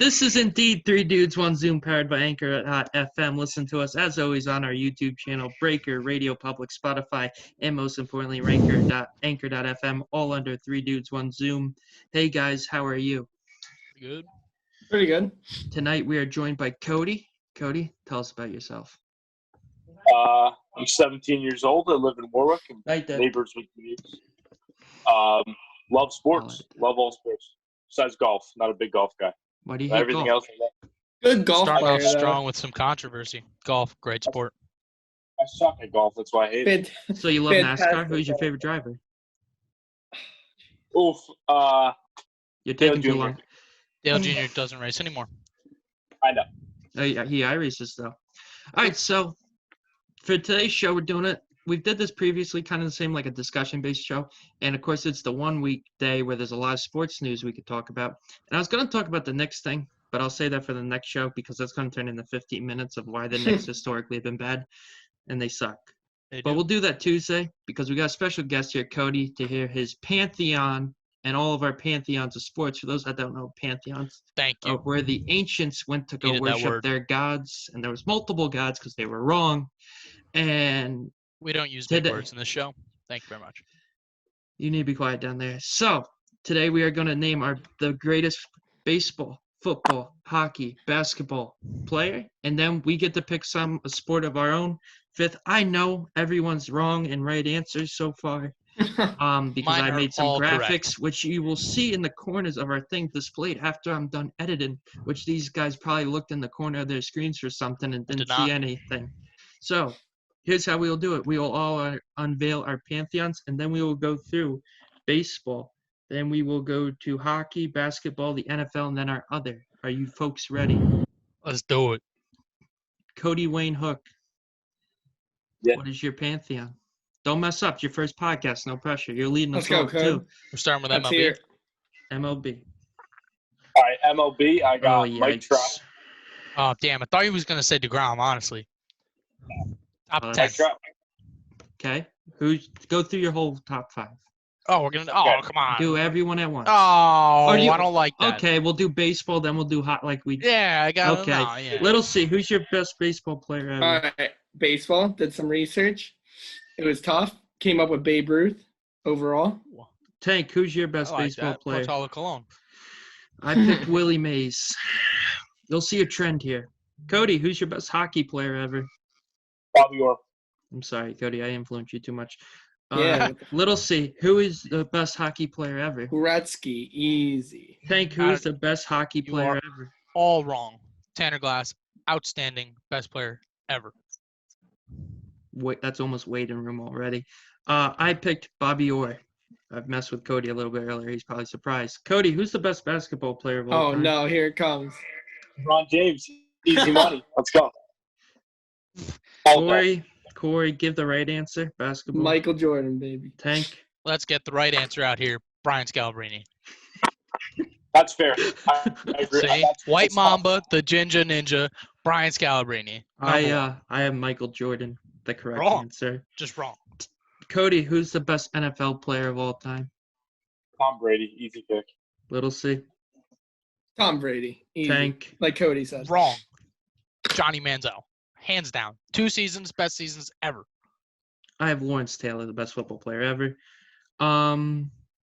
This is indeed Three Dudes, One Zoom, powered by Anchor.fm. Listen to us, as always, on our YouTube channel, Breaker, Radio Public, Spotify, and most importantly, Anchor.fm, all under Three Dudes, One Zoom. Hey, guys, how are you? Good. Pretty good. Tonight, we are joined by Cody. Cody, tell us about yourself. I'm 17 years old. I live in Warwick and neighbors with me. Love sports. Love all sports. Besides golf. Not a big golf guy. Why do you hate everything golf? else I love. Good golf Starting player, off strong with some controversy. Golf, great sport. I suck at golf. That's why I hate it. So you love NASCAR? Who's your favorite driver? Oof. You're taking too long. Dale Jr. doesn't race anymore. I know. Oh, yeah, he races, though. All right, so for today's show, we're doing it. We did this previously, kind of the same, like a discussion-based show. And, of course, it's the 1 week day where there's a lot of sports news we could talk about. And I was going to talk about the Knicks thing, but I'll say that for the next show because that's going to turn into 15 minutes of why the Knicks historically have been bad, and they suck. But we'll do that Tuesday because we got a special guest here, Cody, to hear his pantheon and all of our pantheons of sports. For those that don't know, pantheons Thank you. where the ancients went to go worship their gods, and there was multiple gods because they were wrong. And we don't use big words in this show. Thank you very much. You need to be quiet down there. So today we are going to name the greatest baseball, football, hockey, basketball player, and then we get to pick a sport of our own. Fifth, I know everyone's wrong and right answers so far. Because I made some graphics, correct, which you will see in the corners of our thing displayed after I'm done editing, which these guys probably looked in the corner of their screens for something and didn't see anything. So here's how we'll do it. We will all unveil our pantheons, and then we will go through baseball. Then we will go to hockey, basketball, the NFL, and then our other. Are you folks ready? Let's do it. Cody Wayne Hook. Yeah. What is your pantheon? Don't mess up. It's your first podcast. No pressure. You're leading us off, too. We're starting with MLB. MLB. All right, MLB. I got Mike Trout. Oh, damn. I thought he was going to say DeGrom, honestly. Top 10. Okay. Go through your whole top 5. Oh, we're going to – oh, come on. Do everyone at once. Oh, I don't like that. Okay, we'll do baseball, then we'll do hot like we did. Yeah, I got it. Okay. Yeah. Little C, who's your best baseball player ever? All right, baseball. Did some research. It was tough. Came up with Babe Ruth overall. Tank, who's your best baseball player? Portala Colon. I picked Willie Mays. You'll see a trend here. Cody, who's your best hockey player ever? Bobby Orr. I'm sorry, Cody. I influenced you too much. Yeah. Little C, who is the best hockey player ever? Gretzky, easy. Tank, who is the best hockey player ever? All wrong. Tanner Glass, outstanding, best player ever. Wait, that's almost waiting room already. I picked Bobby Orr. I've messed with Cody a little bit earlier. He's probably surprised. Cody, who's the best basketball player of all time? Oh, no, here it comes. LeBron James. Easy money. Let's go. Corey, give the right answer. Basketball. Michael Jordan, baby. Tank. Let's get the right answer out here. Brian Scalabrine. That's fair. I agree. See? White Mamba, the Ginger Ninja, Brian Scalabrine. I have Michael Jordan. The correct answer. Just wrong. Cody, who's the best NFL player of all time? Tom Brady. Easy pick. Little C. Tom Brady. Easy. Tank. Like Cody said. Wrong. Johnny Manziel. Hands down. 2 seasons, best seasons ever. I have Lawrence Taylor, the best football player ever. Ooh,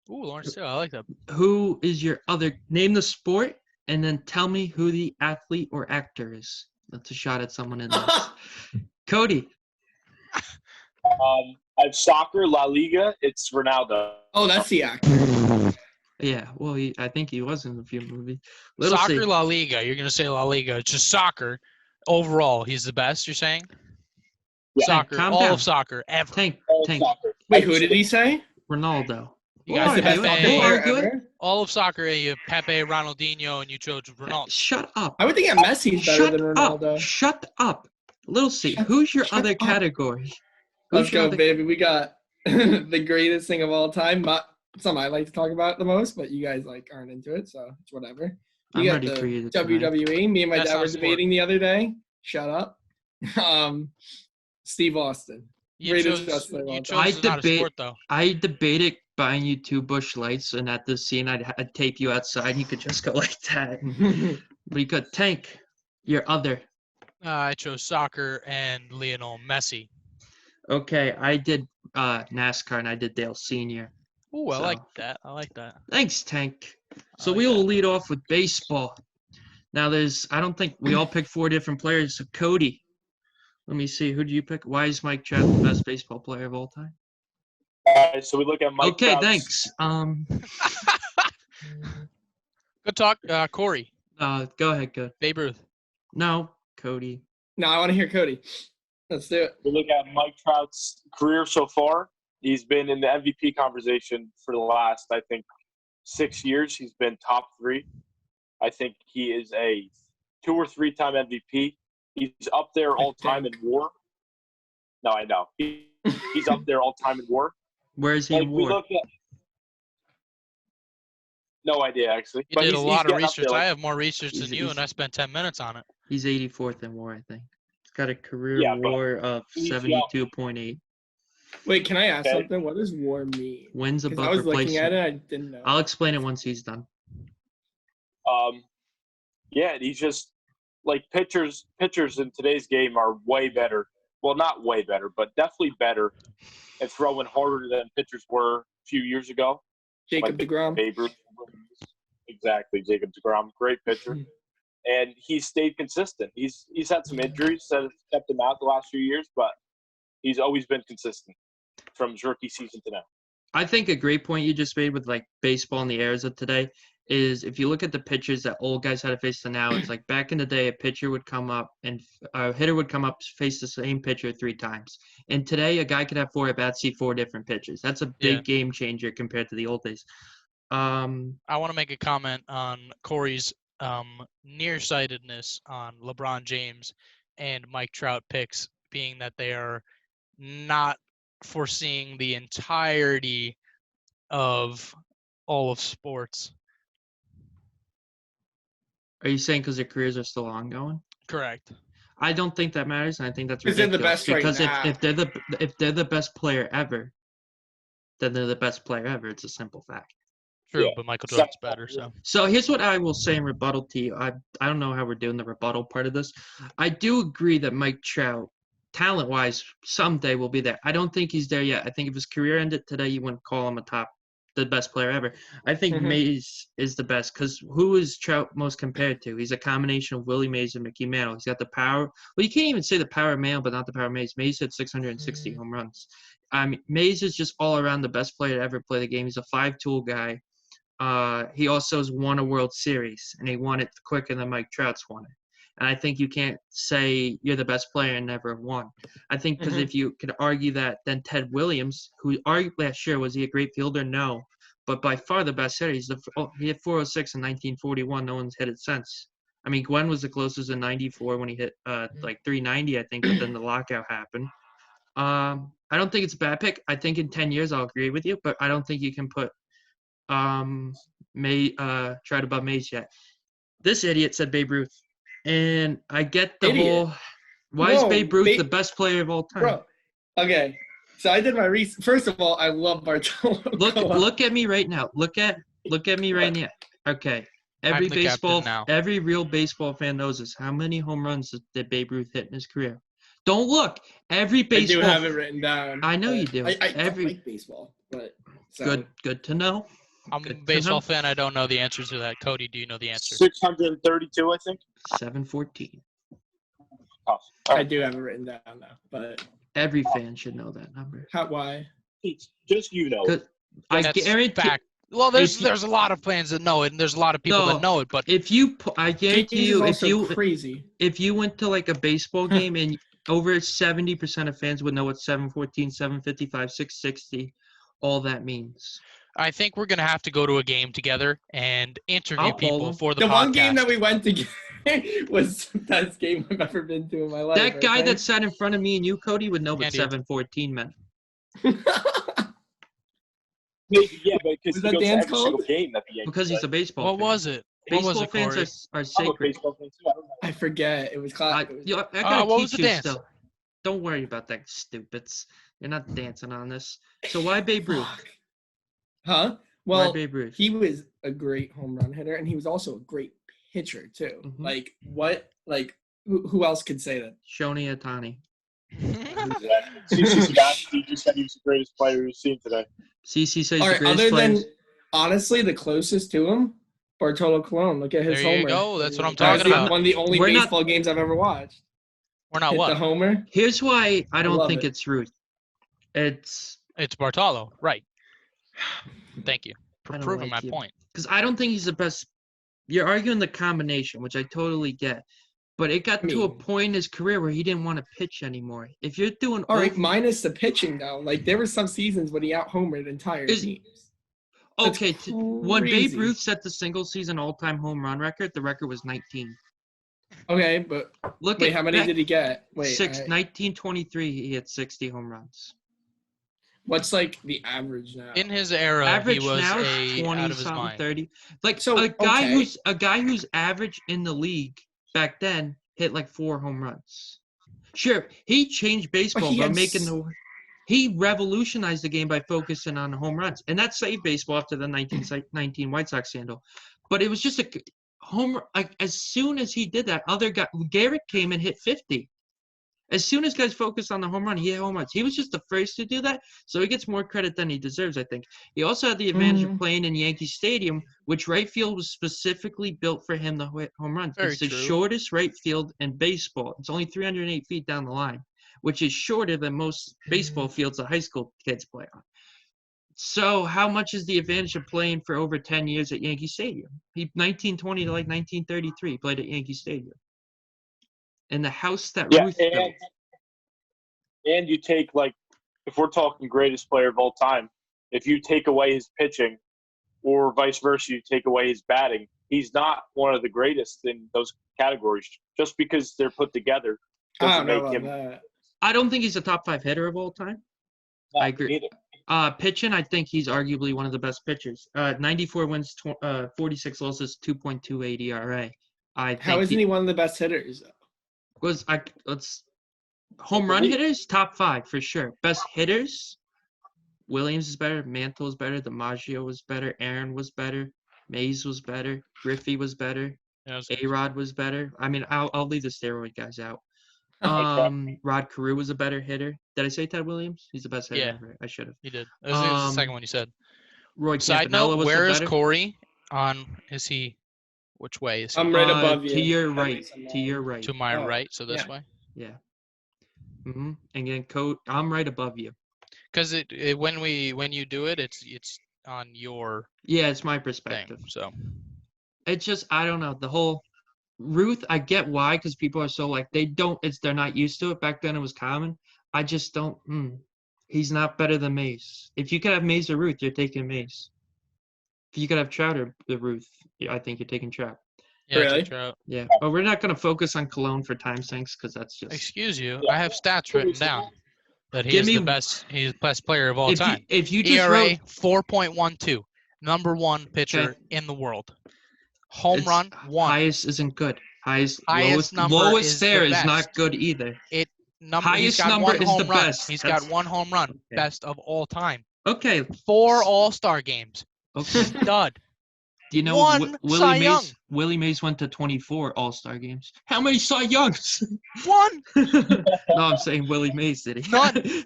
Lawrence Taylor. I like that. Who is your other – name the sport and then tell me who the athlete or actor is. That's a shot at someone in this. Cody. I have soccer, La Liga. It's Ronaldo. Oh, that's the actor. Yeah, well, I think he was in a few movies. Soccer, La Liga. You're going to say La Liga. It's just soccer. Overall, he's the best, you're saying? Yeah. Soccer, all of soccer, ever. Tank. Soccer. Wait, who did he say? Ronaldo. You guys the best player ever? All of soccer, you have Pepe, Ronaldinho, and you chose Ronaldo. Shut up. I would think Messi's better than Ronaldo. Shut up. Little C, who's your other category? Let's go, baby. We got the greatest thing of all time. Something I like to talk about the most, but you guys aren't into it, so it's whatever. I'm ready for you. WWE. Me and my dad were debating the other day. Shut up. Steve Austin. Greatest wrestler of all time. I debated buying you 2 Busch Lights, and at this scene, I'd tape you outside, and you could just go like that. We could Tank, your other. I chose soccer and Lionel Messi. Okay, I did NASCAR and I did Dale Sr. Ooh, I So- like that. I like that. Thanks, Tank. So like we will that. lead off with baseball. Now I don't think we all picked 4 different players. So Cody, let me see. Who do you pick? Why is Mike Trout the best baseball player of all time? All right, so we look at Mike Okay, Trout's- thanks. Good talk, Corey. Go ahead, good. Babe Ruth. No, Cody. No, I want to hear Cody. Let's do it. We look at Mike Trout's career so far. He's been in the MVP conversation for the last, I think, 6 years. He's been top 3. I think he is a 2 or 3-time MVP. He's up there all time in WAR. No, I know. He's up there all time in WAR. Where is he in We WAR? look at no idea actually. You But did a lot of getting up research. there, I like, have more research than you, he's- and I spent 10 minutes on it. He's 84th in WAR, I think. He's got a career Yeah, but WAR of he's young. 72.8. Wait, can I ask Okay. something? What does WAR mean? Wins Because above I was looking at replacement. it, I didn't know. I'll explain it once he's done. Yeah, he's just like pitchers in today's game are way better. Well, not way better, but definitely better and throwing harder than pitchers were a few years ago. Jacob Like DeGrom. Babe Ruth. Exactly, Jacob DeGrom, great pitcher. And he's stayed consistent. He's had some injuries that have kept him out the last few years, but he's always been consistent from his rookie season to now. I think a great point you just made with like baseball in the eras of today is if you look at the pitchers that old guys had to face to now, it's like back in the day, a pitcher would come up and a hitter would come up, face the same pitcher 3 times. And today, a guy could have 4 at bats, see 4 different pitchers. That's a big game changer compared to the old days. I want to make a comment on Corey's nearsightedness on LeBron James and Mike Trout picks, being that they are not foreseeing the entirety of all of sports. Are you saying because their careers are still ongoing? Correct. I don't think that matters, and I think that's Because they're ridiculous. the best right Because now. if they're the best player ever, then they're the best player ever. It's a simple fact. True, Yeah. but Michael Jordan's better. So So here's what I will say in rebuttal to you. I don't know how we're doing the rebuttal part of this. I do agree that Mike Trout, talent-wise, someday will be there. I don't think he's there yet. I think if his career ended today, you wouldn't call him the best player ever. I think Mhm. Mays is the best because who is Trout most compared to? He's a combination of Willie Mays and Mickey Mantle. He's got the power. Well, you can't even say the power of Mantle, but not the power of Mays. Mays hit 660 home runs. Mays is just all around the best player to ever play the game. He's a 5-tool guy. He also has won a World Series, and he won it quicker than Mike Trout's won it. And I think you can't say you're the best player and never won. I think because if you could argue that, then Ted Williams, who arguably, sure, was he a great fielder? No. But by far the best hitter. He hit 406 in 1941. No one's hit it since. I mean, Glenn was the closest in 94 when he hit like 390, I think, but then the lockout happened. I don't think it's a bad pick. I think in 10 years I'll agree with you, but I don't think you can put Trout above Mays yet. This idiot said Babe Ruth. And I get the Idiot. whole why is No, Babe Ruth the best player of all time? Bro, okay. So I did my research. First of all, I love Bartolo. Look at me right now. Look at me right now. Okay. I'm the captain now. Every real baseball fan knows this. How many home runs did Babe Ruth hit in his career? Don't look. Every baseball. I do have it written down. I know you do. I don't like baseball, but so. Good to know. I'm a baseball fan. I don't know the answer to that. Cody, do you know the answer? 632, I think. 714. Tough. I do have it written down now, but Every fan should know that number. why? Just you know. I That's guarantee. fact. Well, there's a lot of fans that know it, and there's a lot of people that know it. But I guarantee you, James is also crazy. If you went to like a baseball game and over 70% of fans would know what 714, 755, 660, all that means. I think we're gonna have to go to a game together and interview I'll call people them. for the The podcast. one game that we went to was the best game I've ever been to in my life. That guy right that sat in front of me and you, Cody, would know what Andy. 714 meant. there? Yeah, but because Was he that goes to dance every single called? game that the Yankees Because he's a play. baseball What fan. was it? What was Baseball it, fans Corey? are I'm a sacred. baseball fan too. I don't know. I forget. It was class. I gotta what teach was the you dance? still. Don't worry about that, stupids. You're not dancing on this. So why Babe Ruth? Huh? Why Well, Babe Ruth? he was a great home run hitter, and he was also a great pitcher too. Mhm. Like what? Like who else could say that? Shoni Atani. CC Scott, he just said he was the greatest player we've seen today. CC says All the right. greatest Other players. than honestly, the closest to him, Bartolo Colon. Look at his There you homer. go. That's what I'm That was talking about. one of the only We're not- baseball games I've ever watched. We're not Hit what? the homer. Here's why I don't love think it. it's Ruth. It's It's Bartolo, right? Thank you for I don't proving like my you. point. because I don't think he's the best. You're arguing the combination, which I totally get. But it got to a mean- point in his career where he didn't want to pitch anymore. If you're doing All right, over- minus the pitching though. Like there were some seasons when he out homered entire Is- teams. That's okay, when Babe crazy. Ruth set the single season all-time home run record, the record was 19. Okay, but Look wait, at how many back- did he get? Wait, 1923, he had 60 home runs. what's like the average now? In his era, Average he was now a is 20 out of his something, mind. 30. Like So, a guy okay. who's average in the league back then hit like 4 home runs. Sure, he changed baseball he by had making he revolutionized the game by focusing on home runs, and that saved baseball after the 1919 White Sox scandal. But it was just a home. Like as soon as he did that, other guy Garrett came and hit 50. As soon as guys focused on the home run, he hit home runs. He was just the first to do that, so he gets more credit than he deserves, I think. He also had the advantage of playing in Yankee Stadium, which right field was specifically built for him to hit home runs. Very It's the true. shortest right field in baseball. It's only 308 feet down the line, which is shorter than most baseball fields that high school kids play on. So how much is the advantage of playing for over 10 years at Yankee Stadium? He 1920 to like 1933 played at Yankee Stadium. And the house that Yeah, Ruth built. and you take, like, if we're talking greatest player of all time, if you take away his pitching or vice versa, you take away his batting, he's not one of the greatest in those categories. Just because they're put together I doesn't don't know make about him that. I don't think he's a top 5 hitter of all time. I agree. either. Pitching, I think he's arguably one of the best pitchers. 94 wins, 46 losses, 2.28 ERA. I think How isn't he one of the best hitters? let's home run hitters, top 5 for sure. Best hitters, Williams is better, Mantle is better, DiMaggio was better, Aaron was better, Mays was better, Griffey was better, Yeah, A-Rod was better. I mean, I'll leave the steroid guys out. Okay. Rod Carew was a better hitter. Did I say Ted Williams? He's the best hitter Yeah. ever. I should have. he did. It was the second Um, one you said. Roy Side Campanella note: was where the is better. Corey? Which way is he? I'm right above you. To your That right. makes him To your mad. right. To my Oh, right, so this yeah. way. Yeah. And then I'm right above you. Because when you do it, it's on your Yeah, it's my thing. perspective. So It's just I don't know the whole Ruth. I get why because people are so like they're not used to it. Back then it was common. I just don't. He's not better than Mace. If you could have Mace or Ruth, you're taking Mace. If you could have Trout or the Ruth, I think you're taking Trout. yeah, Really? take Trout. Yeah, but we're not gonna focus on Cologne for time sinks because that's just. Excuse you. Yeah. I have stats written down that he Give is me- the best. He's the best player of all time. If you just ERA wrote 4.12, number 1 pitcher in the world. Home it's run 1. highest isn't good. Highest Highest number lowest is there the is best. not good either. He's highest got number one is home the run. best. He's That's- got one home run. Okay. Best of all time. Okay. 4 All-Star games. Okay. Stud. Do you know One Cy Young. Willie Mays went to 24 All-Star games. How many Cy Youngs? 1. No, I'm saying Willie Mays did he? None.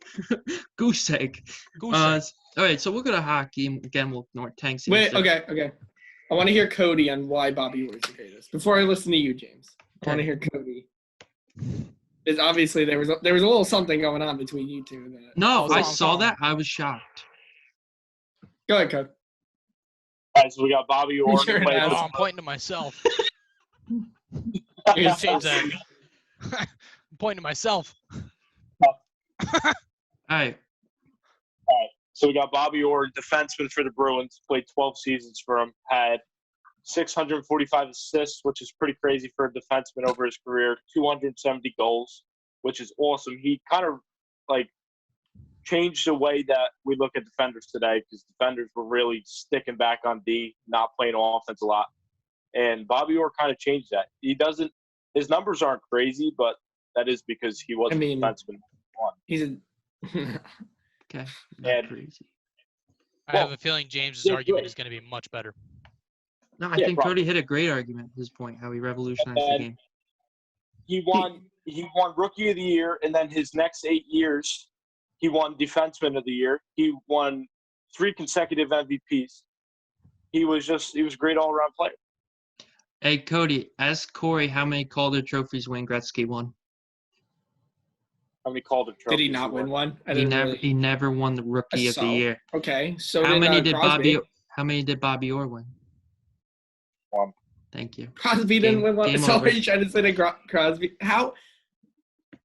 Goose egg. Goose egg. All right, so we'll go to hockey. Again, we'll ignore Tanks. Wait, okay. I want to hear Cody on why Bobby Orr is the greatest. Before I listen to you, James, I want to hear Cody. Because obviously there was a little something going on between you two. No, I Hold on, saw hold on. that. I was shocked. Go ahead, Cody. All right, so we got Bobby Orr. You're an played asshole. Oh, I'm pointing to myself. Here's Change that. I'm pointing to myself. All right. So we got Bobby Orr, defenseman for the Bruins, played 12 seasons for him, had 645 assists, which is pretty crazy for a defenseman over his career, 270 goals, which is awesome. He kind of, like, changed the way that we look at defenders today because defenders were really sticking back on D, not playing offense a lot. And Bobby Orr kind of changed that. His numbers aren't crazy, but that is because he was a defenseman. He's a Okay. Not And- crazy. I have a feeling James's Yeah, argument good. is going to be much better. No, I Yeah, think probably. Cody hit a great argument at his point, how he revolutionized the And game. he won Rookie of the Year, and then his next 8 years, he won Defenseman of the Year. He won 3 consecutive MVPs. He was a great all-around player. Hey, Cody, ask Corey how many Calder trophies Wayne Gretzky won. How many Calder trophies? Did he not win one? He never won the Rookie of the Year. Okay, so How many did Crosby. How many did Bobby Orr win? 1. Thank you. Crosby didn't win one. Game So over. are you trying to say that Crosby? How?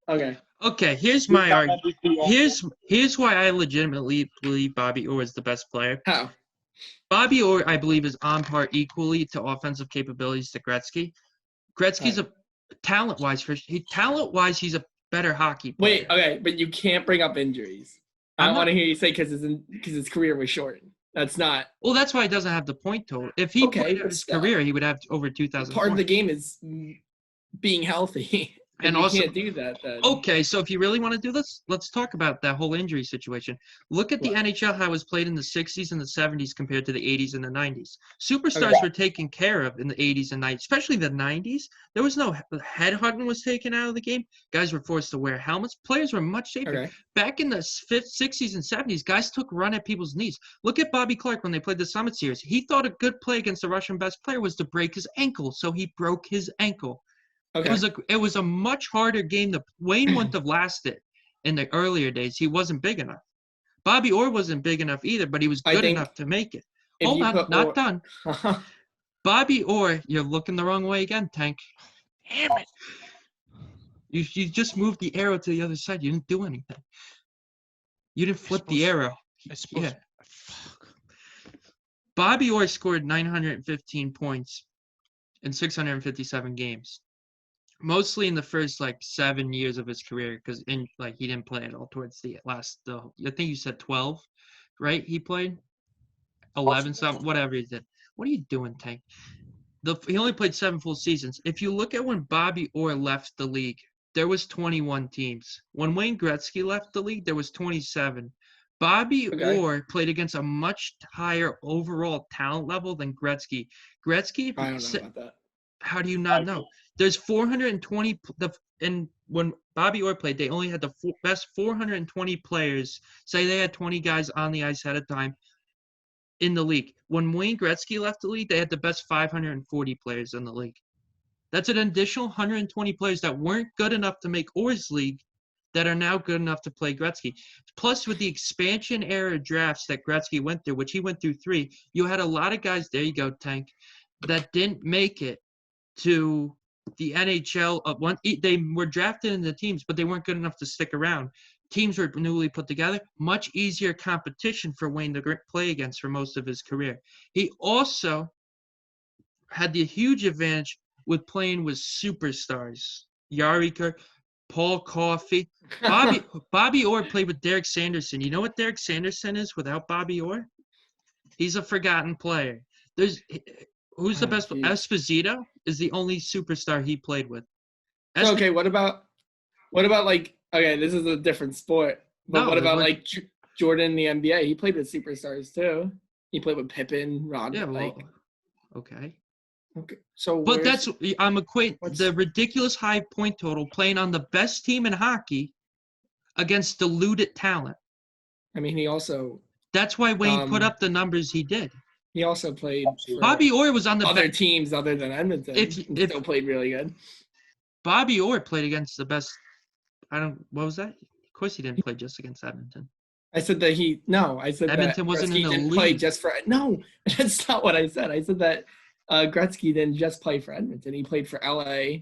Okay. Okay, here's my argument. MVP also. Here's why I legitimately believe Bobby Orr is the best player. How? Bobby Orr, I believe, is on par equally to offensive capabilities to Gretzky. Gretzky's a talent-wise, he's a better hockey player. Wait, okay, but you can't bring up injuries. I don't want to hear you say because his career was shortened. That's not. Well, that's why he doesn't have the point total. If he played his career, he would have over 2,000 Part of the points. game is being healthy. And you also, can't do that then. Okay, so if you really want to do this, let's talk about that whole injury situation. Look at the NHL, how it was played in the 60s and the 70s compared to the 80s and the 90s. Superstars were taken care of in the 80s and 90s, especially the 90s. There was no headhunting was taken out of the game. Guys were forced to wear helmets. Players were much safer. Okay. Back in the 60s and 70s, guys took run at people's knees. Look at Bobby Clark when they played the Summit Series. He thought a good play against the Russian best player was to break his ankle, so he broke his ankle. Okay. It was a much harder game. Wayne wouldn't have lasted in the earlier days. He wasn't big enough. Bobby Orr wasn't big enough either, but he was good enough to make it. Hold on, not done. Bobby Orr, you're looking the wrong way again, Tank. Damn it. You just moved the arrow to the other side. You didn't do anything. You didn't flip the arrow. Yeah. Fuck. Bobby Orr scored 915 points in 657 games. Mostly in the first 7 years of his career, because he didn't play at all towards the last. I think you said 12, right? He played 11 something, whatever he did. What are you doing, Tank? He only played 7 full seasons. If you look at when Bobby Orr left the league, there was 21 teams. When Wayne Gretzky left the league, there was 27. Bobby Orr played against a much higher overall talent level than Gretzky. Gretzky, I don't know about that. How do you not know? There's 420, and when Bobby Orr played, they only had the best 420 players. Say they had 20 guys on the ice at a time in the league. When Wayne Gretzky left the league, they had the best 540 players in the league. That's an additional 120 players that weren't good enough to make Orr's league that are now good enough to play Gretzky. Plus, with the expansion era drafts that Gretzky went through, which he went through 3, you had a lot of guys, there you go, Tank, that didn't make it to the NHL. They were drafted in the teams, but they weren't good enough to stick around. Teams were newly put together. Much easier competition for Wayne to play against for most of his career. He also had the huge advantage with playing with superstars. Yari Kerr, Paul Coffey. Bobby Orr played with Derek Sanderson. You know what Derek Sanderson is without Bobby Orr? He's a forgotten player. Who's the best? Geez. Esposito is the only superstar he played with. Okay, what about this is a different sport. But what about Jordan in the NBA? He played with superstars too. He played with Pippen, Rodman. Yeah, well, okay. So, but I'm equating the ridiculous high point total playing on the best team in hockey against diluted talent. I mean, he also. That's why Wayne put up the numbers he did. He also played. Bobby Orr was on the other teams other than Edmonton. Still played really good. Bobby Orr played against the best. What was that? Of course, he didn't play just against Edmonton. I said that Edmonton wasn't in the didn't league. play just for. No, that's not what I said. I said that Gretzky didn't just play for Edmonton. He played for LA.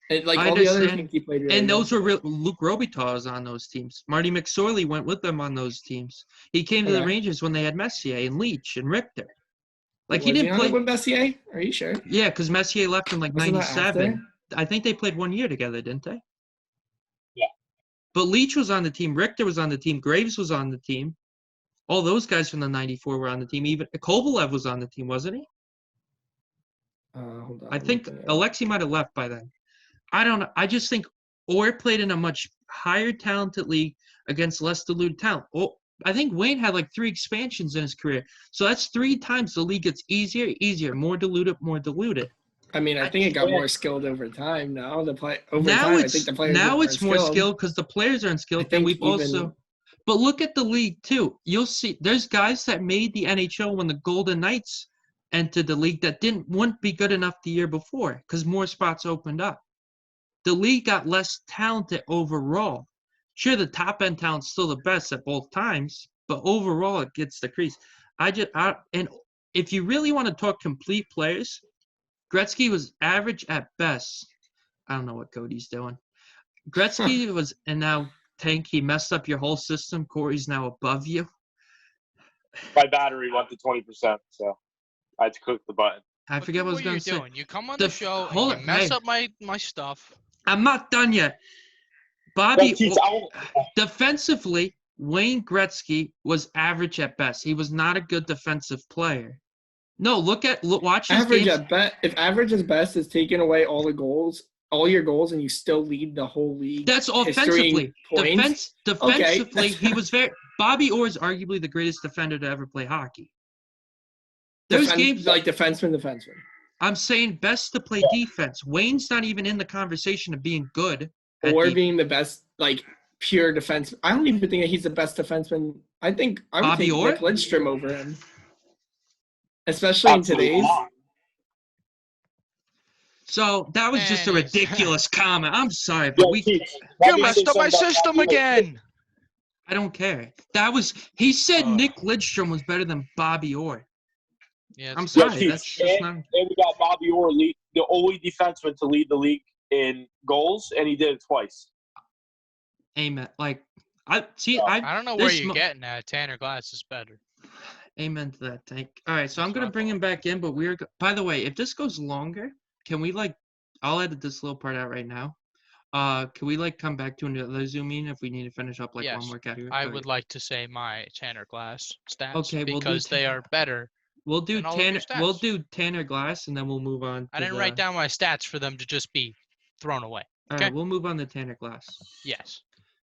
And all the other teams he played really and good. Those were Luke Robitaille was on those teams. Marty McSorley went with them on those teams. He came to the Rangers when they had Messier and Leach and Richter. He didn't play with Messier. Are you sure? Yeah, because Messier left in 97. I think they played 1 year together, didn't they? Yeah. But Leach was on the team. Richter was on the team. Graves was on the team. All those guys from the 94 were on the team. Even Kovalev was on the team, wasn't he? Hold on. I think Alexei might have left by then. I don't know. I just think Orr played in a much higher talented league against less diluted talent. I think Wayne had like 3 expansions in his career. So that's 3 times the league gets easier, more diluted. I mean, I think it got more skilled over time. Now I think the players now get more it's more skilled because the players are unskilled, and we've also. But look at the league too. You'll see there's guys that made the NHL when the Golden Knights entered the league that wouldn't be good enough the year before because more spots opened up. The league got less talented overall. Sure, the top end talent's still the best at both times, but overall it gets decreased. And if you really want to talk complete players, Gretzky was average at best. I don't know what Cody's doing. Gretzky was, and now Tank, he messed up your whole system. Corey's now above you. My battery went to 20%, so I had to click the button. I forget what I was going to say. You come on the show and you mess up my stuff. I'm not done yet. Bobby, defensively, Wayne Gretzky was average at best. He was not a good defensive player. No, watch his average games. at best. If average is best is taking away all your goals, and you still lead the whole league. That's offensively. Defensively, he was very. Bobby Orr is arguably the greatest defender to ever play hockey. Those games like defenseman. I'm saying best to play defense. Wayne's not even in the conversation of being good. Or being the best, like, pure defense. I don't even think that he's the best defenseman. I think I would take Nick Lidstrom over him. Especially in today's. So that was just a ridiculous comment. I'm sorry, but you messed up my system again. I don't care. He said Nick Lidstrom was better than Bobby Orr. Yeah, I'm sorry. That's just not. And we got Bobby Orr, the only defenseman to lead the league in goals, and he did it twice. Amen. Like, I don't know where you're getting at. Tanner Glass is better. Amen to that, Tank. All right, so I'm going to bring him back in, but by the way, if this goes longer, can we, I'll edit this little part out right now. Can we, come back to another Zoom meeting if we need to finish up, one more category? I would like to say my Tanner Glass stats because they are better. We'll do Tanner Glass, and then we'll move on. I didn't write down my stats for them to just be thrown away. Okay? All right, we'll move on to Tanner Glass. Yes.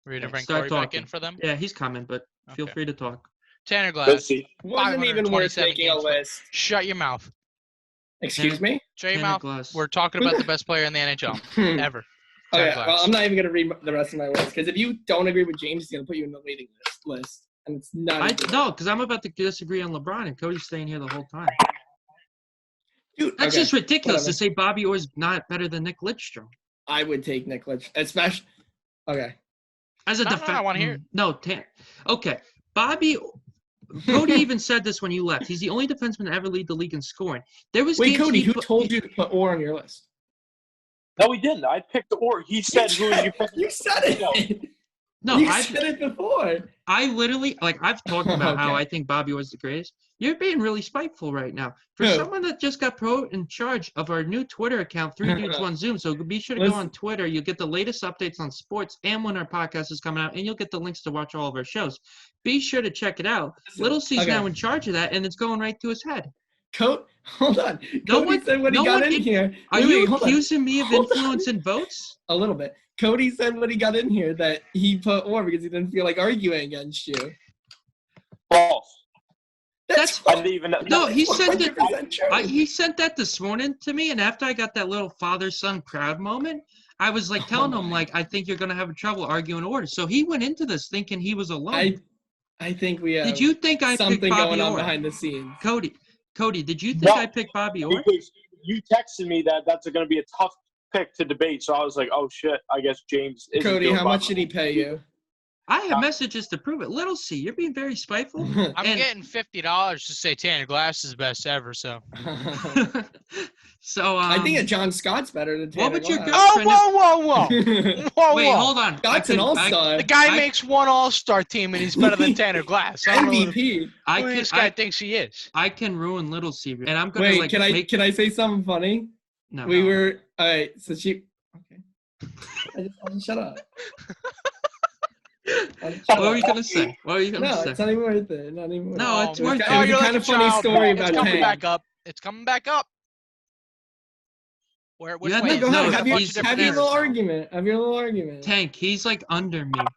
We're going to bring Corey back in for them? Yeah, he's coming, but feel free to talk. Tanner Glass. Wasn't even worth making a list. Shut your mouth. Excuse me? Shut your mouth. Glass. We're talking about the best player in the NHL ever. Okay, well, I'm not even going to read the rest of my list, because if you don't agree with James, he's going to put you in the waiting list. And it's not. No, because I'm about to disagree on LeBron, and Cody's staying here the whole time. Dude, that's just ridiculous to say Bobby Orr's not better than Nick Lidstrom. I would take Nick Lidstrom, especially. Okay. As a defense, I want to hear it. No, okay. Cody even said this when you left. He's the only defenseman to ever lead the league in scoring. Wait, Cody, who told you to put Orr on your list? No, he didn't. I picked Orr. He said who you picked. You said it. No, I said it before. I literally, I've talked about how I think Bobby was the greatest. You're being really spiteful right now. For someone that just got put in charge of our new Twitter account, 3 Dudes 1 Zoom, so be sure to go on Twitter. You'll get the latest updates on sports and when our podcast is coming out, and you'll get the links to watch all of our shows. Be sure to check it out. Little C's now in charge of that, and it's going right to his head. Hold on. Cody said when he got in here. Are you accusing me of influencing votes? A little bit. Cody said when he got in here that he put Orr because he didn't feel like arguing against you. False. That's I didn't even know. No, he sent that. He sent that this morning to me, and after I got that little father-son proud moment, I was telling him I think you're gonna have trouble arguing Orr. So he went into this thinking he was alone. I think we have. Did you think I something picked Bobby going on Orr? Behind the scenes? Cody, did you think I picked Bobby Orr? Because you texted me that that's going to be a tough pick to debate, so I was like, oh shit, I guess James is. Cody, how much did he pay you? I have messages to prove it. Little C, you're being very spiteful. I'm getting $50 to say Tanner Glass is best ever. So. So I think that John Scott's better than Tanner What would your Glass. girlfriend? Whoa! Wait, hold on. Scott's an all-star. The guy makes one all-star team, and he's better than Tanner Glass. MVP. Who this guy thinks he is? I can ruin Little C, and I'm gonna Wait. Can I say something funny? No. We were all right. So she. Okay. I'll just shut up. What were you gonna say? No, it's not even worth it. No, it's worth it. It was a kind of funny story about It's coming Tank. back up. It's coming back up. Which way? Go ahead. Have Have your little argument. Tank, he's under me. Oh my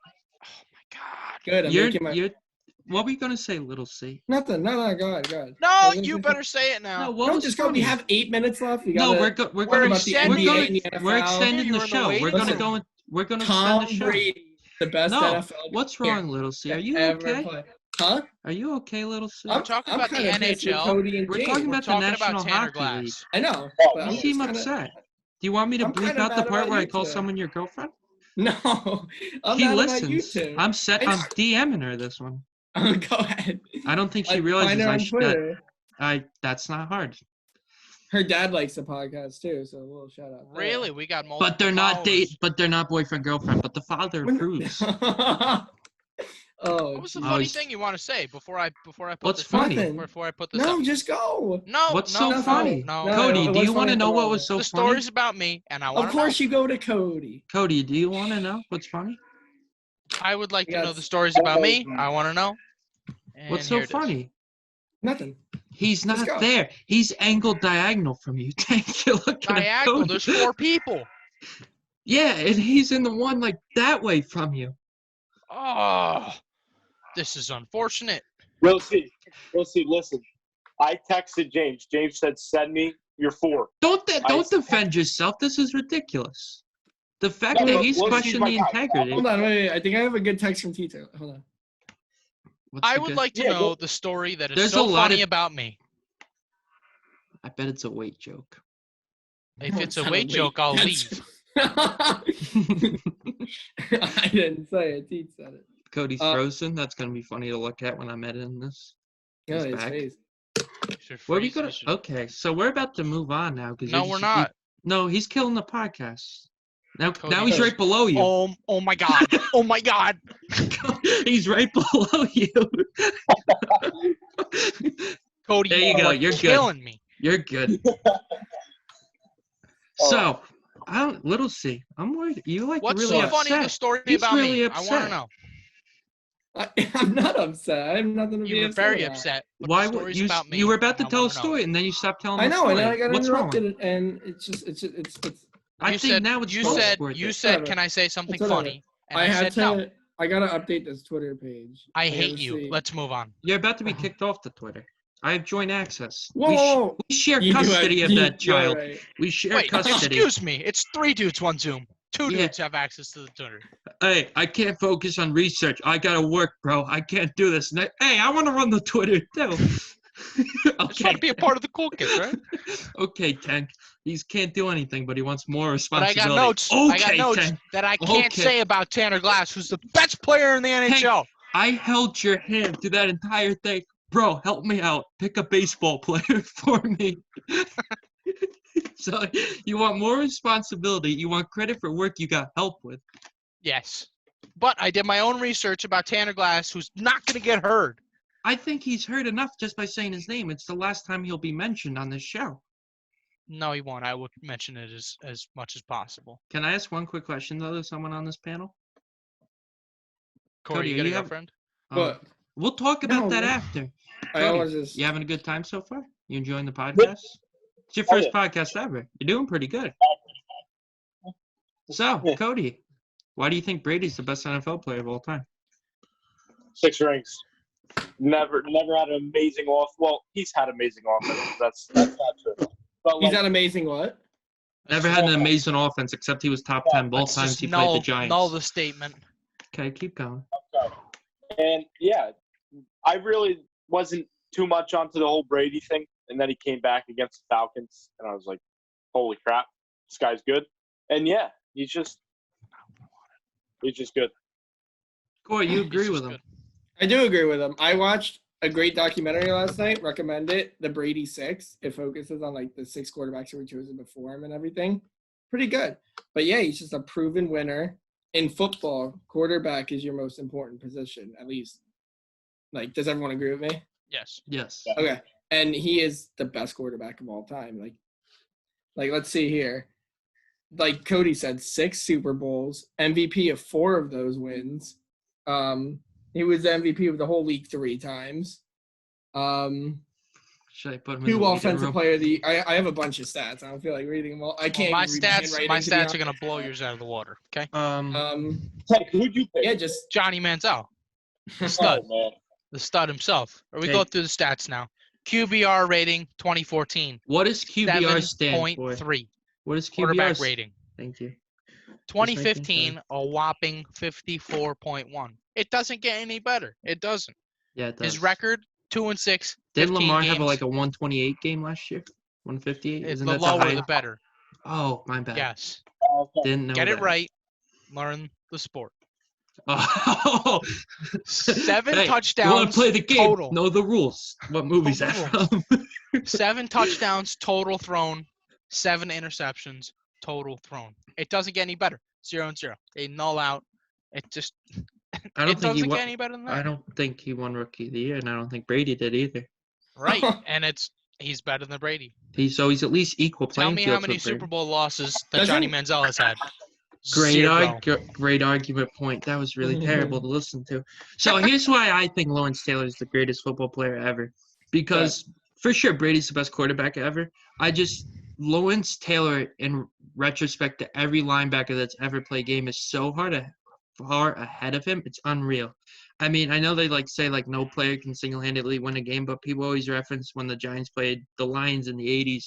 God. Good. I'm making my. What were you gonna say, little C? Nothing. No. Go ahead. No, you better say it No, now. what No, was just go. funny? We have 8 minutes left. No, we're We're gonna about the extending NBA it. and the NFL. we're extending You the were in the show. We're waiting gonna room. go. We're gonna Tom extend the show. Brady, the best No, NFL what's player wrong, little C? Are you ever okay? play. Huh? Are you okay, little C? I'm talking about the kinda pissed with NHL. Cody and We're James. talking We're about the talking National about Tanner Hockey Glass. League. I know. Oh, But You I'm seem just kinda, upset. Do you want me to I'm bleep kinda out the mad part about where I you call two. someone your girlfriend? No, I'm He mad about you listens. two. I'm set. I I'm know. DMing her this one. Go ahead. I don't think she Find realizes her I on should. Twitter. That's not hard. Her dad likes the podcast too, so a little shout out. there. Really? We got multiple But they're not followers. But they're not boyfriend girlfriend. But the father When- approves. Oh, What was the geez. funny thing you want to say before I put What's this funny? Nothing. before I put this No, up? just go. No, What's no, so no, funny? No, Cody, it do was you want funny to at know the what moment. was so the funny? story's about me, and I want Of to know. course, you go to Cody. Cody, do you want to know what's funny? I would like to Yes. know the stories about me. I want to know. And What's so here it is. funny? Nothing. He's Just not go. there. He's angled diagonal from you. Thank you. Looking at Diagonal. Cody. There's 4 people. Yeah, and he's in the one like that way from you. Oh, this is unfortunate. We'll see. Listen, I texted James. James said, "Send me your 4." Don't I- defend yourself. This is ridiculous. The fact No, that but he's let's questioning see the my guy. integrity. Hold on, wait. I think I have a good text from Tito. Hold on. What's I the would good- like to Yeah, know well, the story that is there's so a lot funny of- about me. I bet it's a weight joke. If it's a Son of weight joke, I'll That's- leave. I didn't say it. Tito said it. Cody's frozen. That's gonna be funny to look at when I'm editing this. No, He's his back. face. Where we gonna? Okay, so we're about to move on now because No, we're not. No, he's killing the podcast. Now Cody, he's right below you. Oh my God. Oh my God. He's right below you. Cody, There you you go, are you're good. killing me. You're good. So, little C, I'm worried. You like What's really so upset. funny? The story He's about really me. upset. I want to know. I'm not upset. I have nothing to be You were upset very about. upset. But Why the would story's you? about me. You were about to and I tell a wanna know. story, and then you stopped telling I the know, story. and then I got What's wrong? interrupted, and it's. I You think said now it's you both said worth you it. said Whatever. can I say something It's whatever. funny? And I had said no. to. I gotta update this Twitter page. I gotta hate you. see. Let's move on. You're about to be kicked off the Twitter. I have joint access. Whoa! We share You do have- custody of you- that you're child. right. We share Wait, custody. excuse me. It's 3 dudes, 1 Zoom. 2 Yeah. dudes have access to the Twitter. Hey, I can't focus on research. I gotta work, bro. I can't do this. Hey, I want to run the Twitter too. I just want to be a part of the cool kids, right? Okay, Tank. He can't do anything, but he wants more But I responsibility. got notes. Okay, I got notes Tank. that I can't Okay. say about Tanner Glass, who's the best player in the NHL. I held your hand through that entire thing. Bro, help me out. Pick a baseball player for me. So you want more responsibility. You want credit for work you got help with. Yes. But I did my own research about Tanner Glass, who's not going to get heard. I think he's heard enough just by saying his name. It's the last time he'll be mentioned on this show. No, he won't. I will mention it as much as possible. Can I ask one quick question, though, to someone on this panel? Corey, Cody, you got a you have- girlfriend? But We'll talk about No, that man. after. I Cody, always just. You having a good time so far? You enjoying the podcast? It's your first podcast ever. You're doing pretty good. So, Yeah. Cody, why do you think Brady's the best NFL player of all time? 6 rings. Never had an amazing off. Well, he's had amazing offense. That's not true. But He's got amazing what? Never had an amazing offense, except he was top 10 both Let's times just he played the Giants. null the statement. Okay, keep going. And yeah, I really wasn't too much onto the whole Brady thing. And then he came back against the Falcons, and I was like, holy crap, this guy's good. And yeah, he's just good. Corey, you He's agree just with him? good. I do agree with him. I watched a great documentary last night. Recommend it. The Brady Six. It focuses on like the 6 quarterbacks who were chosen before him and everything. Pretty good. But yeah, he's just a proven winner. In football, quarterback is your most important position, at least. Like, does everyone agree with me? Yes. Yes. Yeah. Okay. And he is the best quarterback of all time. Like let's see here. Like Cody said, 6 Super Bowls, MVP of 4 of those wins. He was the MVP of the whole league 3 times. Should I put him in 2 the lead offensive room? player of the I have a bunch of stats. I don't feel like reading them all. I can't Well, my even read stats handwriting, to be are gonna honest. blow yours out of the water. Okay. Um Like, who'd you pick? yeah, just Johnny Manziel. The stud. Oh, man. the stud himself. Or we Okay. go through the stats now. QBR rating 2014, What does QBR stand for? 7.3 What is QBR? quarterback rating. Thank you. 2015, a whopping 54.1. It doesn't get any better. It doesn't. Yeah, it does. His record 2-6. Didn't 15 Lamar games. have like a 128 game last year? 158? Isn't The that the lower high? the better. Oh, my bad. Yes. Didn't know Get that. it right. Learn the sport. Oh. 7 Hey, touchdowns. You want to play the game? Total. Know the rules. What movie's Know that the from? 7 touchdowns total thrown. 7 interceptions total thrown. It doesn't get any better. 0-0. They null out. It just. I don't It think he doesn't won. get any better than that. I don't think he won Rookie of the Year, and I don't think Brady did either. Right. And he's better than Brady. He's at least equal Tell playing me field how many with Brady. Super Bowl losses that Johnny Manziel has had. Great, 0. great argument point. That was really terrible to listen to. So here's why I think Lawrence Taylor is the greatest football player ever. Because for sure Brady's the best quarterback ever. Lawrence Taylor, in retrospect to every linebacker that's ever played game, is so far ahead of him. It's unreal. I mean, I know they say no player can single-handedly win a game, but people always reference when the Giants played the Lions in the 80s,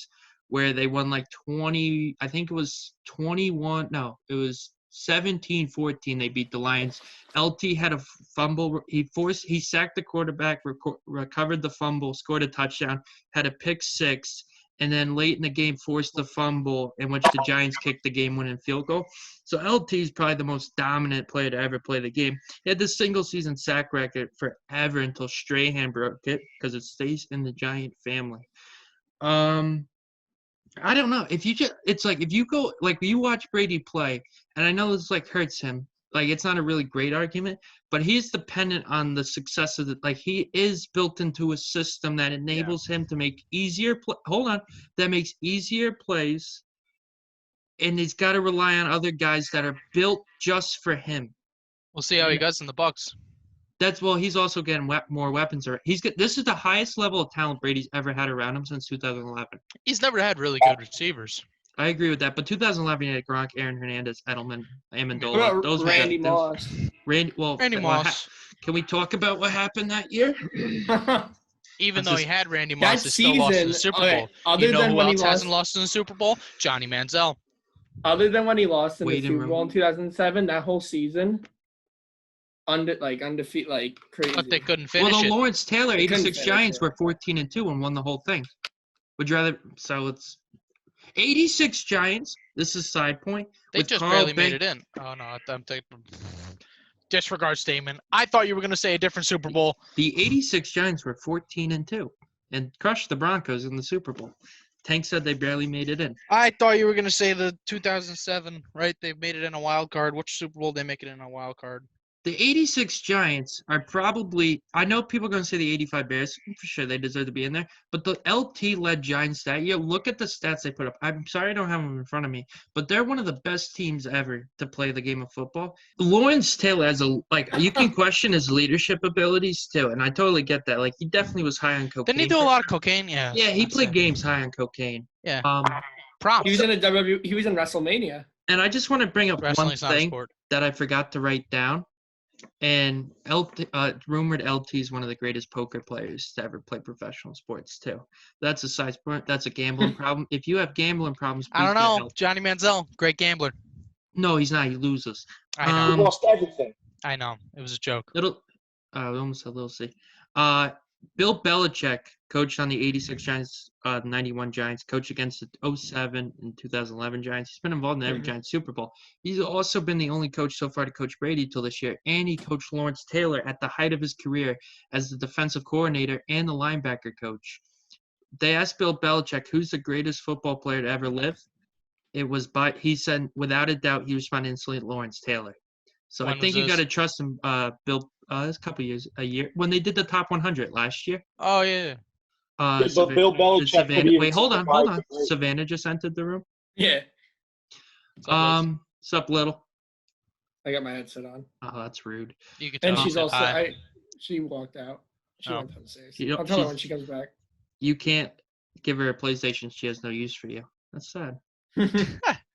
where they won 20, I think it was 21, no, it was 17-14 they beat the Lions. LT had a fumble. He sacked the quarterback, recovered the fumble, scored a touchdown, had a pick six, and then late in the game forced the fumble in which the Giants kicked the game-winning field goal. So LT is probably the most dominant player to ever play the game. He had this single-season sack record forever until Strahan broke it because it stays in the Giant family. I don't know. If you watch Brady play, and I know this hurts him. It's not a really great argument, but he's dependent on the success of he is built into a system that enables him to make that makes easier plays, and he's got to rely on other guys that are built just for him. We'll see how he does in the Bucs. He's also getting more weapons. This is the highest level of talent Brady's ever had around him since 2011. He's never had really good receivers. I agree with that, but 2011 he had Gronk, Aaron Hernandez, Edelman, Amendola. What about Those Randy were Moss? Randy Moss. Can we talk about what happened that year? Even though he had Randy that Moss, he still lost in the season, Super okay, Bowl. other You know than who when he else hasn't lost- lost in the Super Bowl? Johnny Manziel. Other than when he lost in the Wade and Super Bowl in 2007, that whole season, undefeated, crazy. But they couldn't Well, finish the it. Lawrence Taylor They couldn't 86 finish Giants it. were 14-2 and won the whole thing. Would you rather? So it's 86 Giants. This is side point. They with just Carl barely Bank- made it in. Oh, no. I'm taking disregard statement. I thought you were going to say a different Super Bowl. The 86 Giants were 14-2 and crushed the Broncos in the Super Bowl. Tank said they barely made it in. I thought you were going to say the 2007, right? They made it in a wild card. Which Super Bowl did they make it in a wild card? The 86 Giants are probably – I know people are going to say the 85 Bears. For sure, they deserve to be in there. But the LT-led Giants that year, look at the stats they put up. I'm sorry I don't have them in front of me, but they're one of the best teams ever to play the game of football. Lawrence Taylor has you can question his leadership abilities too, and I totally get that. He definitely was high on cocaine. Didn't he do a lot of cocaine? Yeah. Yeah, he I'd played say. games high on cocaine. Yeah. He was in He was in WrestleMania. And I just want to bring up one Wrestling's not a thing sport. that I forgot to write down. And rumored LT is one of the greatest poker players to ever play professional sports too. That's a side sport. That's a gambling problem. If you have gambling problems, I don't please get know. help. Johnny Manziel, great gambler. No, he's not. He loses. I know. He lost everything. I know. It was a joke. We almost said little C. Bill Belichick coached on the 86 Giants, 91 Giants, coached against the 07 and 2011 Giants. He's been involved in every Giants Super Bowl. He's also been the only coach so far to coach Brady till this year, and he coached Lawrence Taylor at the height of his career as the defensive coordinator and the linebacker coach. They asked Bill Belichick, who's the greatest football player to ever live? He said, without a doubt, he responded instantly, Lawrence Taylor. So When I think was you got this? to trust him, Bill. It's a year, when they did the top 100 last year. Oh, yeah. But Savannah- Bill Belichick Savannah, could be wait, hold on. incentivized to win. Savannah just entered the room. Yeah, Sup, little? I got my headset on. Oh, that's rude. You could tell And him she's said also hi. she walked out. She Oh. went downstairs. You know, I'll tell her she's- when she comes back. You can't give her a PlayStation. She has no use for you. That's sad.